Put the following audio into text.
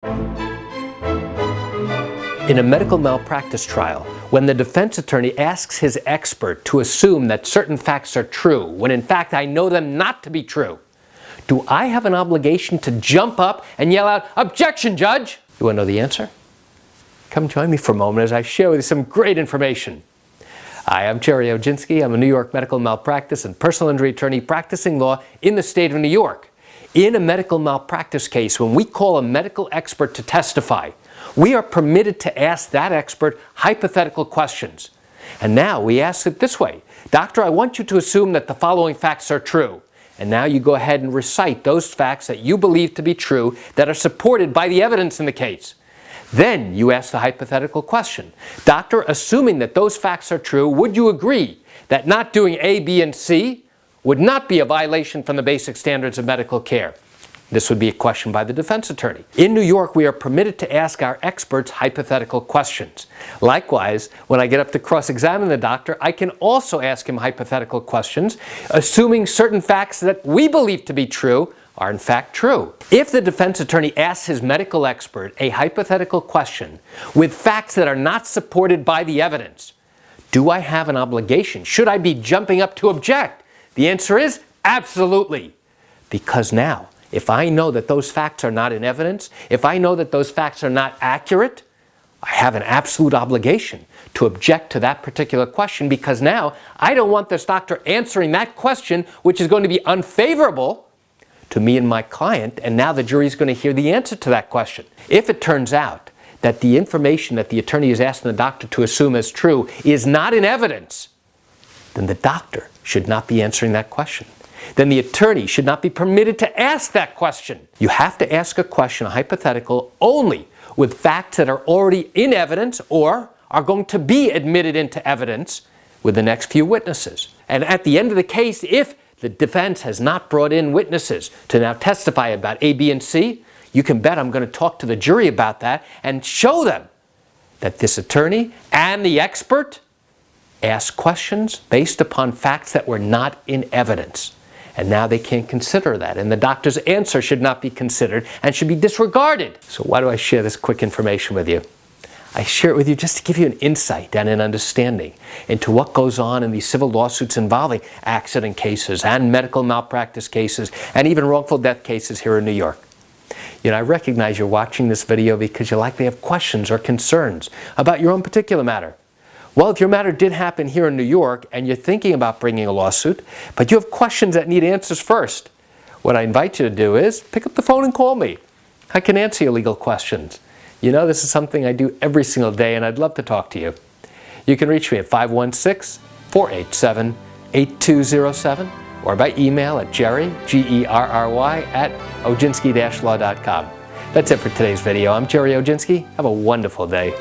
In a medical malpractice trial, when the defense attorney asks his expert to assume that certain facts are true, when in fact I know them not to be true, do I have an obligation to jump up and yell out, "Objection, Judge"? You want to know the answer? Come join me for a moment as I share with you some great information. Hi, I'm Gerry Oginski. I'm a New York medical malpractice and personal injury attorney practicing law in the state of New York. In a medical malpractice case, when we call a medical expert to testify, we are permitted to ask that expert hypothetical questions. And now we ask it this way: "Doctor, I want you to assume that the following facts are true." And now you go ahead and recite those facts that you believe to be true that are supported by the evidence in the case. Then you ask the hypothetical question: "Doctor, assuming that those facts are true, would you agree that not doing A, B, and C would not be a violation from the basic standards of medical care?" This would be a question by the defense attorney. In New York, we are permitted to ask our experts hypothetical questions. Likewise, when I get up to cross-examine the doctor, I can also ask him hypothetical questions, assuming certain facts that we believe to be true are in fact true. If the defense attorney asks his medical expert a hypothetical question with facts that are not supported by the evidence, do I have an obligation? Should I be jumping up to object? The answer is absolutely. Because now, if I know that those facts are not in evidence, if I know that those facts are not accurate, I have an absolute obligation to object to that particular question, because now I don't want this doctor answering that question which is going to be unfavorable to me and my client, and now the jury is going to hear the answer to that question. If it turns out that the information that the attorney is asking the doctor to assume as true is not in evidence, then the doctor should not be answering that question. Then the attorney should not be permitted to ask that question. You have to ask a question, a hypothetical, only with facts that are already in evidence or are going to be admitted into evidence with the next few witnesses. And at the end of the case, if the defense has not brought in witnesses to now testify about A, B, and C, you can bet I'm going to talk to the jury about that and show them that this attorney and the expert asked questions based upon facts that were not in evidence. And now they can't consider that, and the doctor's answer should not be considered and should be disregarded. So why do I share this quick information with you? I share it with you just to give you an insight and an understanding into what goes on in these civil lawsuits involving accident cases and medical malpractice cases and even wrongful death cases here in New York. You know, I recognize you're watching this video because you likely have questions or concerns about your own particular matter. Well, if your matter did happen here in New York and you're thinking about bringing a lawsuit, but you have questions that need answers first, what I invite you to do is pick up the phone and call me. I can answer your legal questions. You know, this is something I do every single day, and I'd love to talk to you. You can reach me at 516-487-8207 or by email at Gerry, Gerry, at oginski-law.com. That's it for today's video. I'm Gerry Oginski. Have a wonderful day.